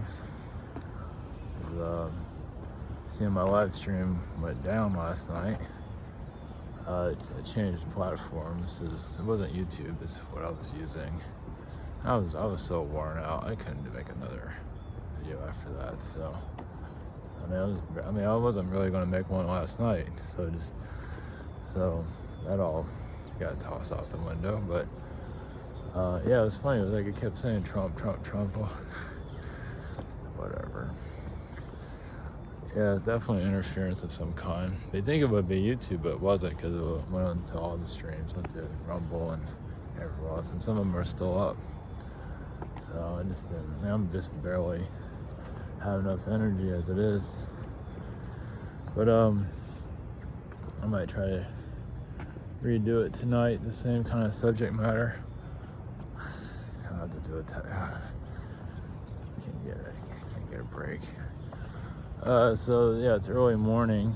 things. Seeing my live stream went down last night. I changed platforms. It wasn't YouTube, is what I was using. I was so worn out. I couldn't make another video after that. So I wasn't really going to make one last night. So that all got tossed out the window. But yeah, it was funny. It was like it kept saying Trump, Trump, Trump. Whatever. Yeah, definitely interference of some kind. They think it would be YouTube, but it wasn't, because it went onto all the streams, went to Rumble and everywhere else, and some of them are still up. So I'm just barely have enough energy as it is. But I might try to redo it tonight, the same kind of subject matter. I'll have to do it. Can't get a break. So yeah, it's early morning.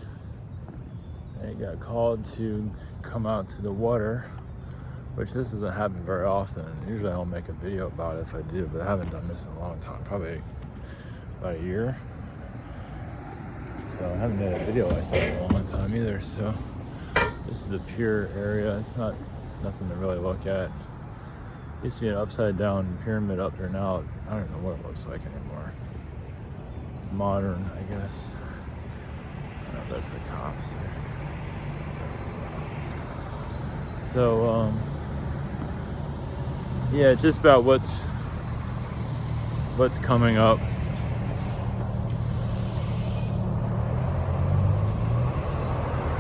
I got called to come out to the water, which this doesn't happen very often. Usually I'll make a video about it if I do, but I haven't done this in a long time, probably about a year. So I haven't made a video like that in a long time either. So this is the pier area. It's nothing to really look at. Used to be an upside down pyramid up there. Now I don't know what it looks like anymore. It's modern, I guess. Oh, that's the cops. So yeah, just about what's coming up.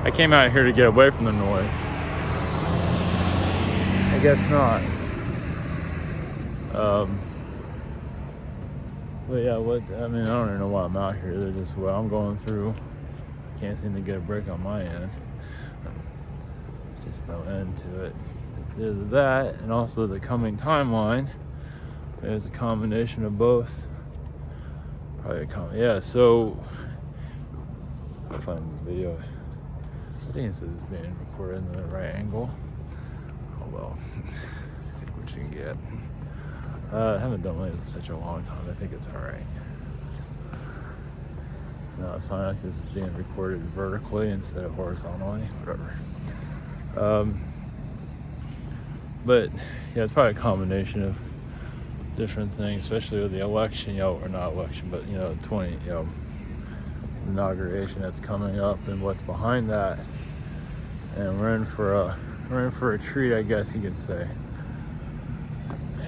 I came out here to get away from the noise. I guess not. But yeah, I don't even know why I'm out here. They're just what I'm going through. Can't seem to get a break on my end. Just no end to it. It's either that, and also the coming timeline. It's a combination of both. Yeah, so I'll find the video. I think it says it's being recorded in the right angle. Oh well, take what you can get. I haven't done one in such a long time. I think it's alright. No, I find like this is being recorded vertically instead of horizontally. Whatever. But yeah, it's probably a combination of different things, especially with the election, or not election, but 20, inauguration that's coming up and what's behind that. And we're in for a treat, I guess you could say.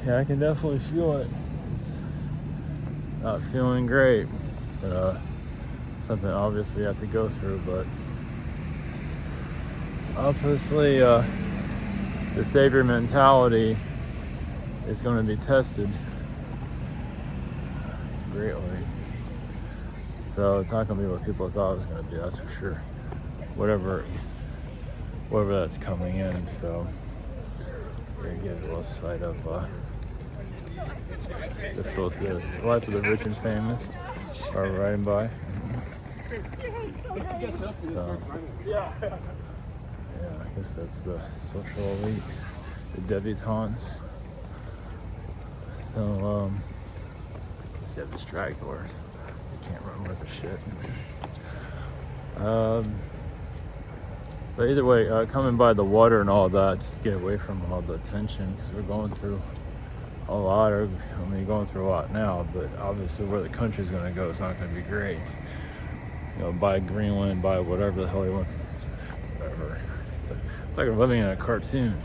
Yeah, I can definitely feel it. It's not feeling great, but something obvious we have to go through. But obviously, the savior mentality is going to be tested greatly. So it's not going to be what people thought it was going to be. That's for sure. Whatever that's coming in. So here, get a little sight of the life of the rich and famous are riding by. So yeah, I guess that's the social elite, the debutantes. So just have the stragglers. You can't run with the shit. But either way, coming by the water and all that, just to get away from all the tension, because we're going through a lot. You're going through a lot now, but obviously where the country's going to go is not going to be great. Buy Greenland, buy whatever the hell he wants, whatever. It's like we're living in a cartoon.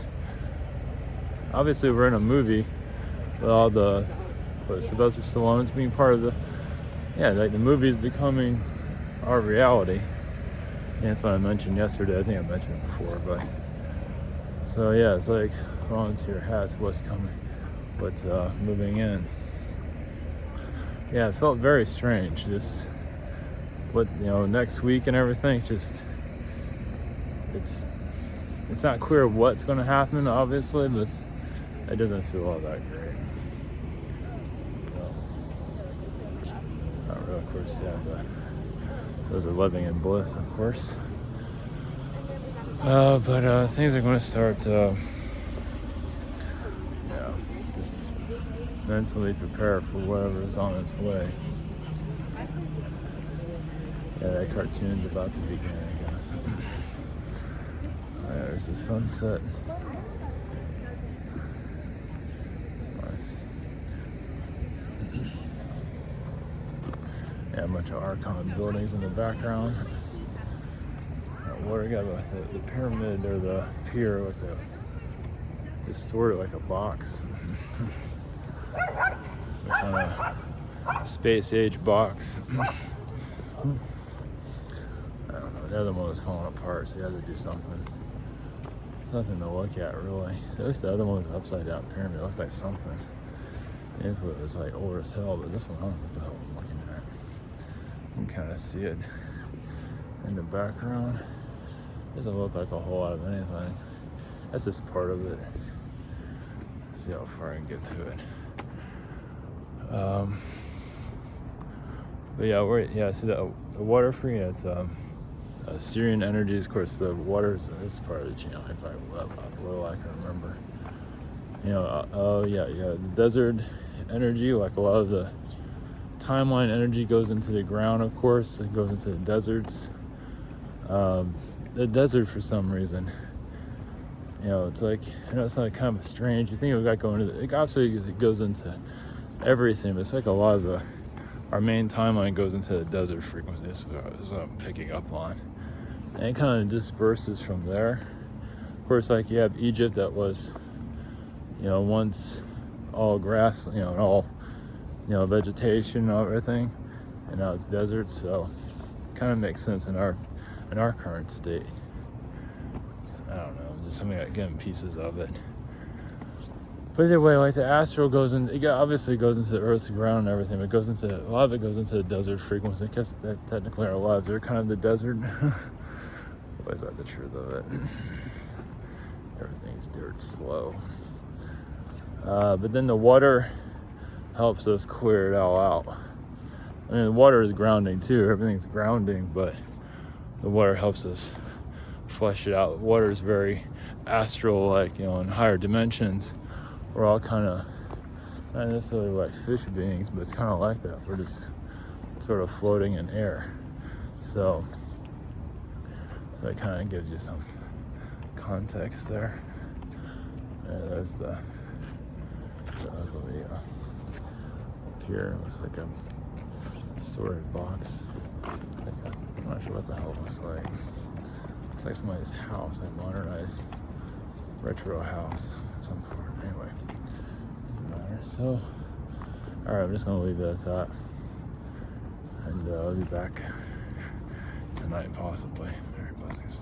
Obviously, we're in a movie with all Sylvester Stallone's being part of the movie is becoming our reality. Yeah, that's what I mentioned yesterday. I think I mentioned it before, but so yeah, it's like volunteer hats, what's coming, what's moving in. Yeah, it felt very strange. Just next week and everything. It's not clear what's going to happen, obviously, but it doesn't feel all that great. So, not really, of course. Yeah, those are living in bliss, of course. But things are going to start, just mentally prepare for whatever is on its way. Yeah, that cartoon's about to begin, I guess. There's the sunset. It's nice. Yeah, a bunch of Archon buildings in the background. Water got the pyramid or the pier was distorted like a box. Some kind of space age box. I don't know. The other one was falling apart, so you had to do something. Something to look at, really. At least the other one was an upside down pyramid. It looked like something. If it was like old as hell, but this one, I don't know what the hell I'm looking at. You can kind of see it in the background. Doesn't look like a whole lot of anything. That's just part of it. Let's see how far I can get to it. But yeah, see the water free. It's Syrian Energies. Of course, the water is part of the channel. If I can remember. The desert energy. Like a lot of the timeline energy goes into the ground. Of course, it goes into the deserts. The desert, for some reason, it's like, it's like kind of strange. You think it got going into it obviously it goes into everything, but it's like a lot of our main timeline goes into the desert frequency. That's what I'm picking up on, and it kind of disperses from there. Of course, like you have Egypt that was, once all grass, and all, vegetation and everything, and now it's desert. So, it kind of makes sense in our current state. I don't know, just something like getting pieces of it. But either way, like the astral goes in, it obviously goes into the earth's ground and everything, but a lot of it goes into the desert frequency. I guess that technically our lives are kind of the desert. Why is that the truth of it? Everything's dirt slow. But then the water helps us clear it all out. I mean, the water is grounding too. Everything's grounding, but the water helps us flesh it out. Water is very astral, like, in higher dimensions. We're all kind of, not necessarily like fish beings, but it's kind of like that. We're just sort of floating in air. So it kind of gives you some context there. And there's the ugly pier. It looks like a storage box. I'm not sure what the hell it looks like. It's like somebody's house, like modernized retro house of some sort. Anyway, doesn't matter. So, alright, I'm just gonna leave it at that. And I'll be back tonight, possibly. Very blessings.